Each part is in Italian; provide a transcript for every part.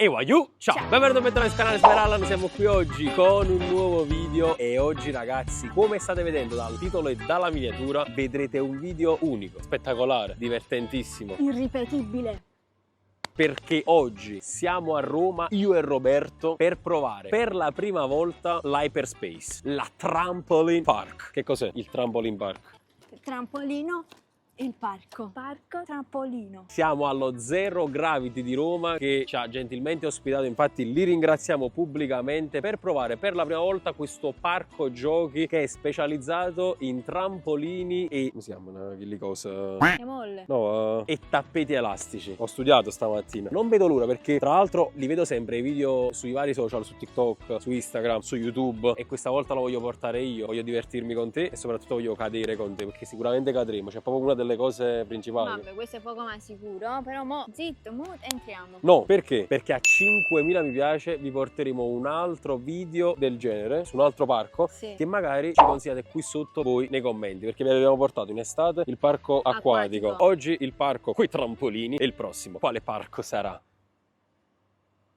E waiu, ciao, benvenuti a bentornati sul canale Smerallan, siamo qui oggi con un nuovo video e oggi ragazzi, come state vedendo dal titolo e dalla miniatura, vedrete un video unico, spettacolare, divertentissimo, irripetibile. perché oggi siamo a Roma, io e Roberto, per provare per la prima volta l'Hyperspace, la Trampoline Park. Che cos'è il Trampoline Park? Il trampolino, il parco. Parco, trampolino. Siamo allo Zero Gravity di Roma che ci ha gentilmente ospitato, infatti li ringraziamo pubblicamente, per provare per la prima volta questo parco giochi che è specializzato in trampolini e... come si chiamano? Che cosa? Le molle. No, e tappeti elastici. Ho studiato stamattina. Non vedo l'ora perché tra l'altro li vedo sempre i video sui vari social, su TikTok, su Instagram, su YouTube, e questa volta lo voglio portare io. Voglio divertirmi con te e soprattutto voglio cadere con te, perché sicuramente cadremo. C'è proprio una delle cose principali. Vabbè, questo è poco ma sicuro, però mo zitto, mo entriamo. No, perché? Perché a 5.000 mi piace vi porteremo un altro video del genere su un altro parco, Sì. che magari ci consigliate qui sotto voi nei commenti, perché vi abbiamo portato in estate il parco acquatico. Oggi il parco coi trampolini e il prossimo quale parco sarà?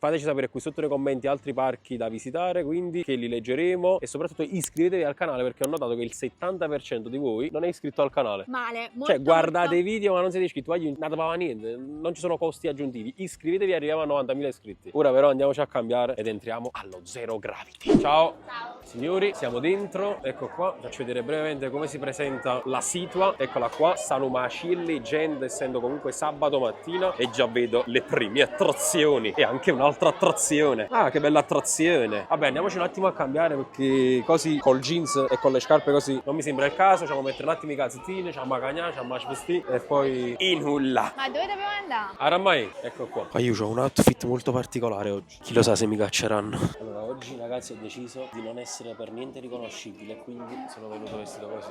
Fateci sapere qui sotto nei commenti altri parchi da visitare, quindi, che li leggeremo, e soprattutto iscrivetevi al canale perché ho notato che il 70% di voi non è iscritto al canale. Male, molto, Cioè guardate molto. i video ma non siete iscritti, non dava niente, non ci sono costi aggiuntivi, iscrivetevi, arriviamo a 90.000 iscritti. Ora però andiamoci a cambiare ed entriamo allo Zero Gravity. Ciao! Ciao. Signori, siamo dentro, ecco qua, faccio vedere brevemente come si presenta la situa, eccola qua, Saluma Acilli, gente, essendo comunque sabato mattina, e già vedo le prime attrazioni e anche un'altra attrazione. Ah, che bella attrazione! Vabbè, andiamoci un attimo a cambiare perché così col jeans e con le scarpe così non mi sembra il caso, ci a mettere un attimo i calzettini, ci a cagnare, ci a vestire e poi in nulla. Ma dove dobbiamo andare? Aramai, ecco qua. Ma io ho un outfit molto particolare oggi. Chi lo sa se mi cacceranno. Allora, oggi ragazzi ho deciso di non essere per niente riconoscibile, quindi sono venuto vestito così.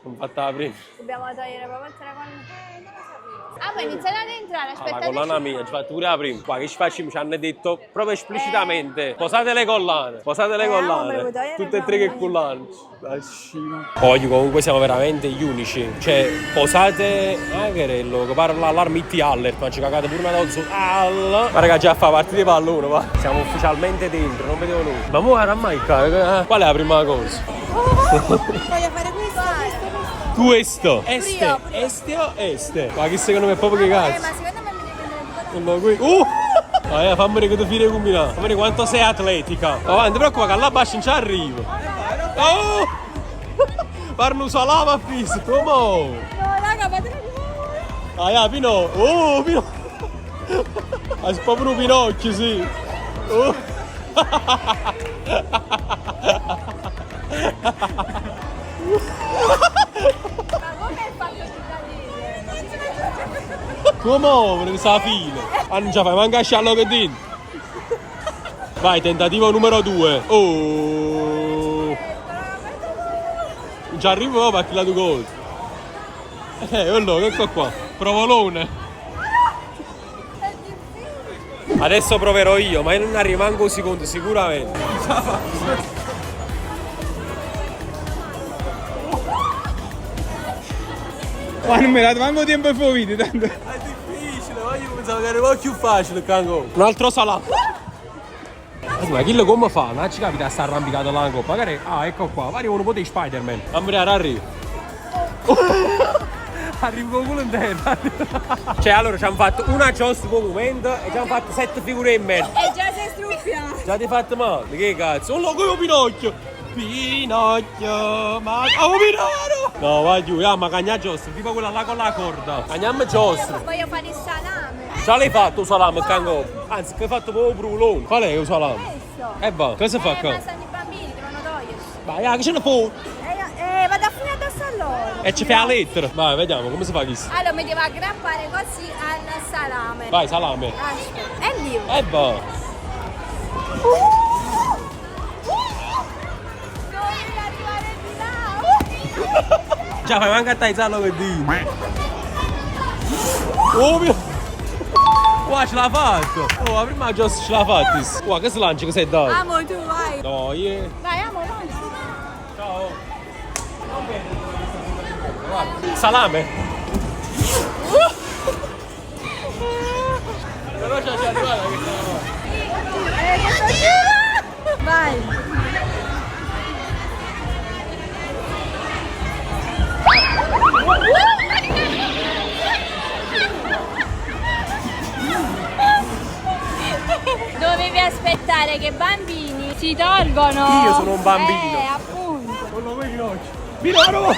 Non fatta la prima. Dobbiamo togliere proprio il telefono. Ah, ma iniziate ad entrare, La aspettate. collana mia, ci fatto pure la prima. Qua che ci facciamo? Ci hanno detto proprio esplicitamente: posate le collane, posate le collane. Tutte e tre che collane. Oggi comunque siamo veramente gli unici. Cioè, posate Agherello, che parla l'Armitti Allert, ma ci cagate pure una dozzo. Ma raga, già fa parte di pallone, va. Siamo ufficialmente dentro, non vedevo nulla. Ma mo era mai qual è la prima cosa? Voglio fare questo. Questo. Este o este? Ma che secondo me è proprio che cazzo. Ma secondo me mi devi prendere Qui. Fammi vedere che tu fai combinato. Fammi vedere quanto sei atletica. Avanti, però qua che alla bassa non ci arrivo. Oh! Parlo salama a fisso. Come? No, raga, fatelo di Pino. Oh, Pino. Hai proprio un Pinocchio, sì. Oh. Ma come hai fatto cittadino? Come? Non sa fila. Ah, non ci fai manca a sciallo che din. Vai, tentativo numero 2. Oh. Non ci arrivo perché la tu cosa. Allora, ecco qua. Provolone. Adesso proverò io, ma io non arrivo manco un secondo, sicuramente. Ma non me la manco tempo per video, tanto. È difficile, ma io pensavo che era un po' più facile, cango. Un altro salato. Ma chi lo come fa? Non ci capita a stare arrampicato là in coppa. Magari, ecco qua, pare un po' di Spider-Man. Ambrare, arrivo. Arrivo con culo in terra. Cioè, allora ci hanno fatto una giostra per momento e ci hanno fatto 7 figure in mezzo. E già sei struffiato. Già ti fatto male? Che cazzo? Un logo Pinocchio! Pinocchio, ma... Oh, Pinocchio! No, vai giù, ma cagna giostra, tipo quella là con la corda. Cagniamo giostra. Voglio fare il salame. Già l'hai fatto il salame, cango? Anzi, che hai fatto proprio brulone. Qual è il salame? Questo. Va, cosa fa qua? Ma sono i bambini, devono togliersi. Vai, che ce ne può? Vado a finire addosso a loro. E ci fai la lettera. Vai, vediamo, come si fa questo? Allora mi devo aggrappare così al salame. Vai, salame. Aspetta. E lì. Va. Devi arrivare di là. Già, fai manca a tagliarlo che dici. Oh mio... Qua ce l'ha fatto! Oh, la prima giostra ce l'ha fatta! Qua, che slancio che sei dato? Amo, tu vai. No, io... Vai, amo, vai. Ciao! Salame! ti tolgono. Io sono un bambino. Appunto. Non lo vedi oggi. Milano!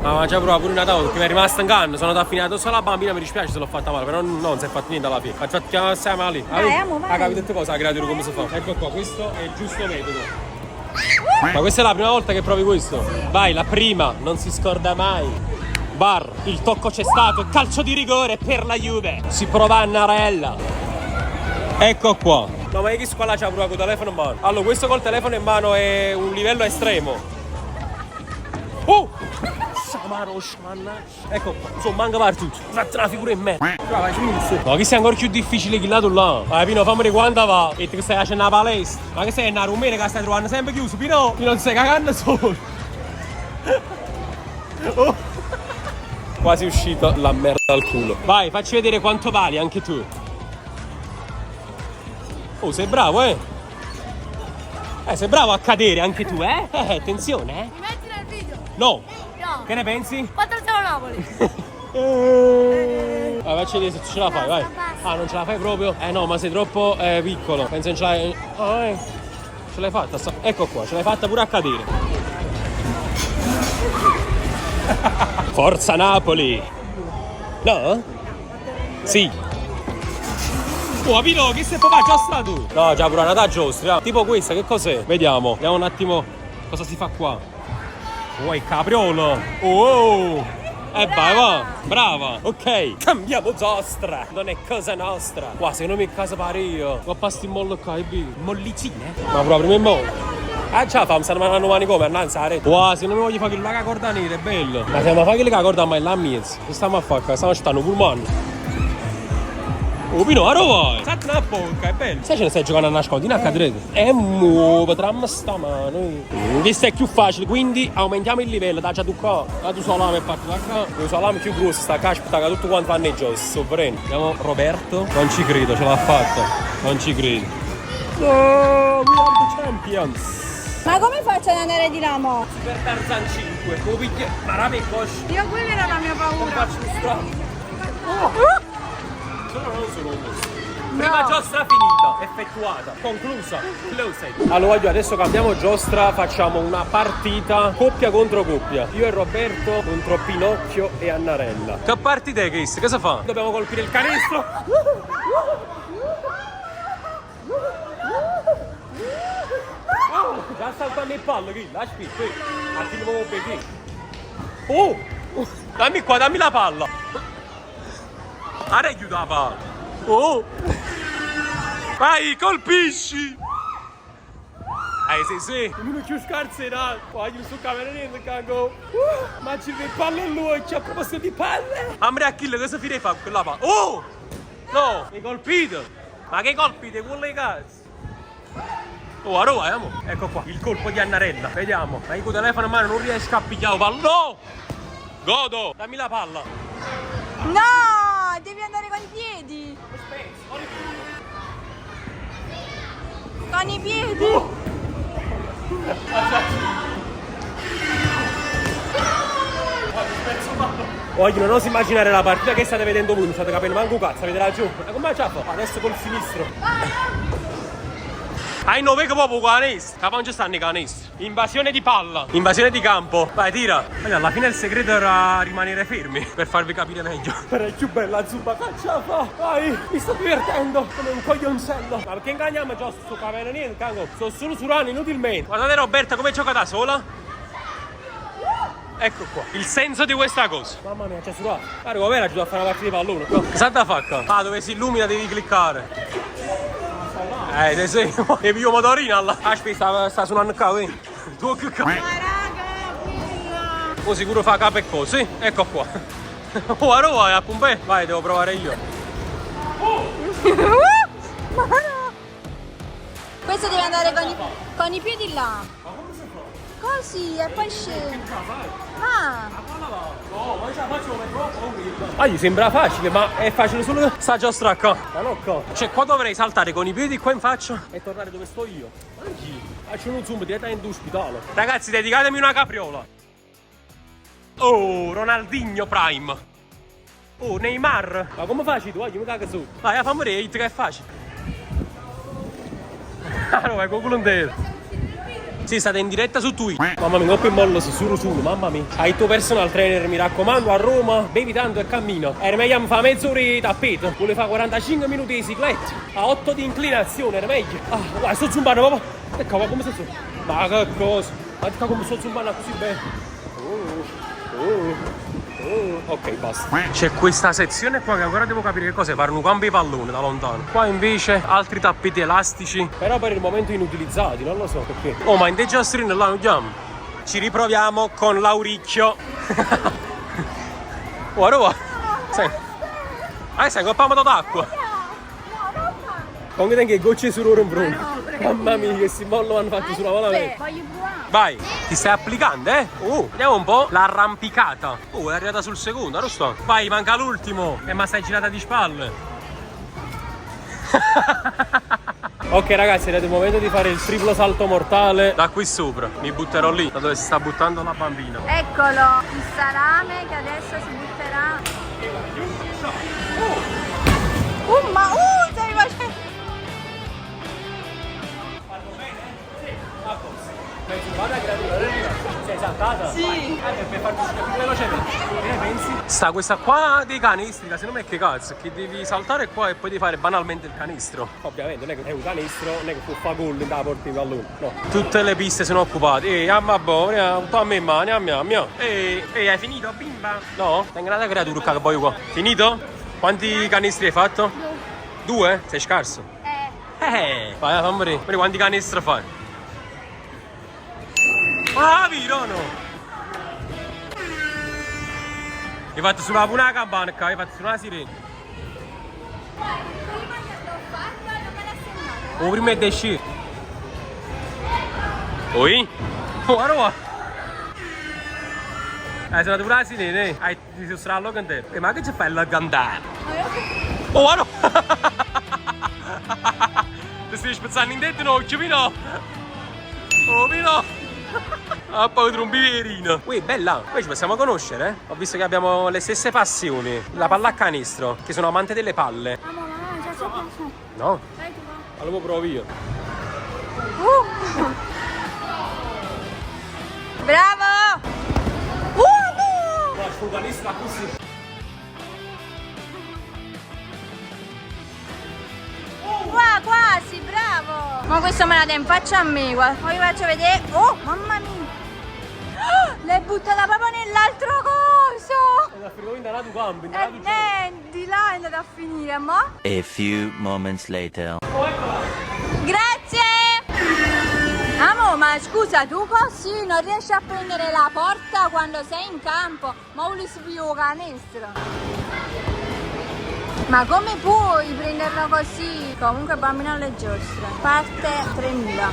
Ma già provato pure una tavola perché mi è rimasta in canna, sono andato a finire addosso alla bambina, mi dispiace se l'ho fatta male, però non si è fatto niente alla fine. Ha fatto chiamare stiamo lì. Ha capito tutte cose, la creatura come si fa. Ecco qua, questo è il giusto metodo. Ma questa è la prima volta che provi questo? Vai, la prima, non si scorda mai. Bar, il tocco c'è stato, calcio di rigore per la Juve. Si prova a Annarella. Ecco qua. No, ma che qua là c'ha pure col telefono in mano. Allora, questo col telefono in mano è un livello estremo. Oh! Samaros, mannaggia. Ecco qua. Insomma, manca per tutto. Fatti una figura in merda. No, che sei ancora più difficile che lato là. Vai, Pino, fammi vedere quando va. E che stai facendo la palestra. Ma che sei una rumena che stai trovando sempre chiuso, Pino? Pino, non stai cagando solo. Oh. Quasi uscita la merda dal culo. Vai, facci vedere quanto vali anche tu. Oh, sei bravo, eh? Sei bravo a cadere anche tu, eh? Attenzione, eh? Mi metti nel video? No. No. Che ne pensi? 4-0 Napoli. Vai, facci vedere se ce la fai, vai. Ah, non ce la fai proprio? No, ma sei troppo piccolo. Penso che ce l'hai. Ce l'hai fatta? Ecco qua, ce l'hai fatta pure a cadere. Forza Napoli! No? Sì. Oh, Pino, che sei proprio giostra tu? No, già pure una giostra. Tipo questa, che cos'è? Vediamo un attimo cosa si fa qua. Oh, è capriolo. Oh! Vai, va, brava. Ok, cambiamo giostra. Non è cosa nostra. Qua, se non mi casa pare io. Qua pasti in mollo qua, mollicine? Ma proprio in mollo. Già fam, stanno mandando manicome, annanzi la rete. Wow, se non mi voglio fare che la corda nera, è bello. Ma se mi fa che la corda ma è la mia. Che stiamo a fare? Stiamo aspettando pure mano. Oh, Pino, a vai! Senti una bocca, è bello. Sai ce ne stai giocando a nascondere, a cadrete? Muove, tramma sta mano. Questo è più facile, quindi aumentiamo il livello, da già tu qua. Da tu salame e parti da qua. Il salame più grosso, sta caspita che tutto quanto fanno i giossi, sovverendo. Vediamo Roberto. Non ci credo, ce l'ha fatta. Non ci credo. No, we are the champions. Ma come faccio ad andare di là mo? Super Tarzan 5, come picchia, ma rapi cosci. Io quella era la mia paura. Faccio un strano. Sono non sono un mostro. Prima giostra finita, effettuata, conclusa, closed. Allora adesso cambiamo giostra, facciamo una partita coppia contro coppia. Io e Roberto contro Pinocchio e Annarella. Che partita è questa? Cosa fa? Dobbiamo colpire il canestro. Già saltando il pallo, qui, lasci qui. A chi devo vedere? Oh! Dammi qua, dammi la palla. Ora chiudo la palla. Oh! Vai, colpisci! Sì. Non più scarserato. Poi io sto camera niente, cago. Ma ci vede palle a lui, c'è a proposito di palle. Amre Achille, cosa fine fa con quella palla? Oh! No, mi colpito. Ma che colpite con le cazzo? Oh, ora vai, amo. Ecco qua, il colpo di Annarella. Vediamo. Ma io con il telefono in mano non riesco a pigliare la palla. No! Godo, dammi la palla. No, devi andare con i piedi. Con i piedi. Voglio non oso immaginare la partita che state vedendo voi, non state capendo manco cazzo, avete ragione. Ma come c'ha fatto? Adesso col sinistro. Non vedo proprio canestro. Non ci stanno i canestri. Invasione di palla. Invasione di campo. Vai, tira. Guarda, alla fine il segreto era rimanere fermi per farvi capire meglio. Però è più bella zumba, caccia fa. Vai, mi sto divertendo come un coglioncello. Ma perché inganniamo già sto capello niente, cango? Sto solo surando inutilmente. Guardate Roberta come gioca da sola. Ecco qua, il senso di questa cosa. Mamma mia, c'è surato. Guarda come era giusto a fare una partita di pallone. Cosa da fare? Ah, dove si illumina devi cliccare. Sì, e mio motorino alla. Aspetta, sta suonando qua, vedi? Tu che cazzo? Oh, sicuro fa capo e cose, sì? Ecco qua. Oh, ora vai a pompare. Vai, devo provare io. Questo deve andare con i piedi là. Ma come si fa? Così, e poi scende. No, ma ce la faccio come troppo. Ah, gli sembra facile, ma è facile solo sta giostra qua. Ma non qua. Cioè, qua dovrei saltare con i piedi qua in faccia e tornare dove sto io. Faccio uno zoom direttamente in ospedale. Ragazzi, dedicatemi una capriola. Oh, Ronaldinho Prime. Oh, Neymar. Ma come faccio tu? Vai, mi cago su. Vai, fammi vedere, che è facile. No, vai con culo intero. Sì, state in diretta su Twitch. Mamma mia, dopo in mollo si suru, mamma mia. Hai il tuo personal trainer, mi raccomando, a Roma, bevi tanto e cammino. Era meglio fare mezz'ora di tappeto. Vuole fare 45 minuti di cicletta. A 8 di inclinazione, era meglio. Ah, guarda, sto zumbando, papà. Ecco, ma come sto zumbando? Ma che cosa? Guarda come sto zumbando così bene. Ok, basta. C'è questa sezione qua che ancora devo capire che cos'è. Parano campi di pallone da lontano. Qua invece altri tappeti elastici, però per il momento inutilizzati, non lo so perché. Oh, ma in De Giastrino là andiamo. Ci riproviamo con Lauricchio. Guarda qua. Sai coppato d'acqua. Come che gocce su loro in fronte. Mamma mia, che si mollo hanno fatto sulla mano. Voglio provare. Vai, ti stai applicando, eh? Vediamo un po' l'arrampicata. È arrivata sul secondo, non sto. Vai, manca l'ultimo. Ma stai girata di spalle. Ok ragazzi, è arrivato il momento di fare il triplo salto mortale da qui sopra. Mi butterò lì, da dove si sta buttando la bambina. Eccolo, il salame che adesso si butterà. Ma stai facendo. Sei saltata? Sì. Per farti uscire più velocemente. Che ne pensi? Sta questa qua dei canestri, che secondo me che cazzo, che devi saltare qua e poi devi fare banalmente il canestro. Ovviamente non è che è un canestro, non è che tu fa gol da porti in pallone. No. Tutte le piste sono occupate. Amma buona, un po' a me mani, a mia. Hai finito, bimba? No? Tengo una creatura che poi qua. Finito? Quanti canestri hai fatto? 2? Sei scarso? Vai, fammi vedere. Vedi quanti canestri fai? Ah, Virono! Hai fatto sulla puna campana, hai fatto sulla sirena. Oh, prima è desci. Oi? Guarda qua. Sono andato pure la sirena, hai ti sarà il logo intero. Ma che ci fai la cantare? Oh, guarda! Ti stai spezzando in tetto, no? Ci vino! Oh, vino! Ah, poi un biverino. Ui, bella, poi ci possiamo conoscere, eh? Ho visto che abbiamo le stesse passioni. La palla a canestro, che sono amante delle palle. Già so piace. No? Dai, tu va. Allora provo io. Bravo! Ma sto canestro così. Qua, quasi, bravo! Ma questo me la dai in faccia a me, guarda. Poi vi faccio vedere. Oh, mamma mia! L'hai buttata proprio nell'altro coso! È da frigo da tu campo, Di là è andata a finire, ma? A few moments later. Grazie! Amo, ma scusa, tu così non riesci a prendere la porta quando sei in campo? Ma vuoi più canestro? Ma come puoi prenderlo così? Comunque bambino alle giostre. Parte 3000.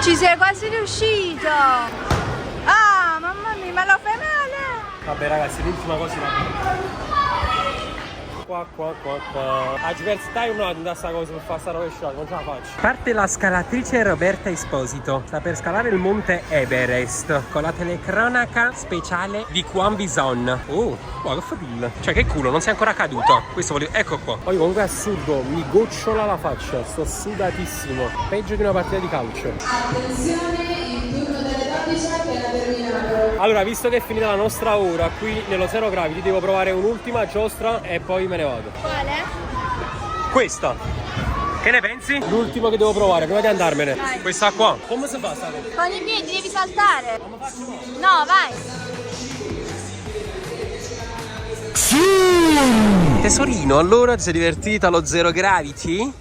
Ci sei quasi riuscito! Ah, mamma mia, ma lo fai male! Vabbè ragazzi, l'ultima cosa qua. Oggi per stai un attimo da sta cosa per fare sta rovesciata, non ce la faccio. Parte la scalatrice Roberta Esposito. Sta per scalare il monte Everest con la telecronaca speciale di Juan Bison. Oh, wow, che favilla. Cioè che culo, non sei ancora caduta. Questo volevo. Ecco qua. Poi comunque è assurdo, mi gocciola la faccia. Sto sudatissimo. Peggio di una partita di calcio. Attenzione, il turno delle 12 è appena terminato. Allora, visto che è finita la nostra ora qui nello Zero Gravity, devo provare un'ultima giostra e poi me ne vado. Quale? Questa. Che ne pensi? L'ultimo che devo provare prima di andarmene. Vai. Questa qua. Come si fa sta cosa? Con i piedi devi saltare. No, vai. Tesorino, allora ti sei divertita allo Zero Gravity?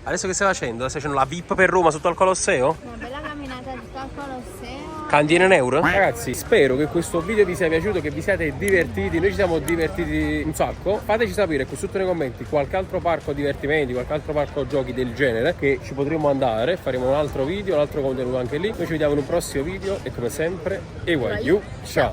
Adesso che stai facendo? Stai facendo la VIP per Roma sotto al Colosseo? Una bella camminata tutto al Colosseo. Cantiene in euro? Ragazzi, spero che questo video vi sia piaciuto, che vi siate divertiti. Noi ci siamo divertiti un sacco. Fateci sapere qui sotto nei commenti qualche altro parco divertimenti, qualche altro parco giochi del genere, che ci potremo andare. Faremo un altro video, un altro contenuto anche lì. Noi ci vediamo in un prossimo video e come sempre, EYU, ciao!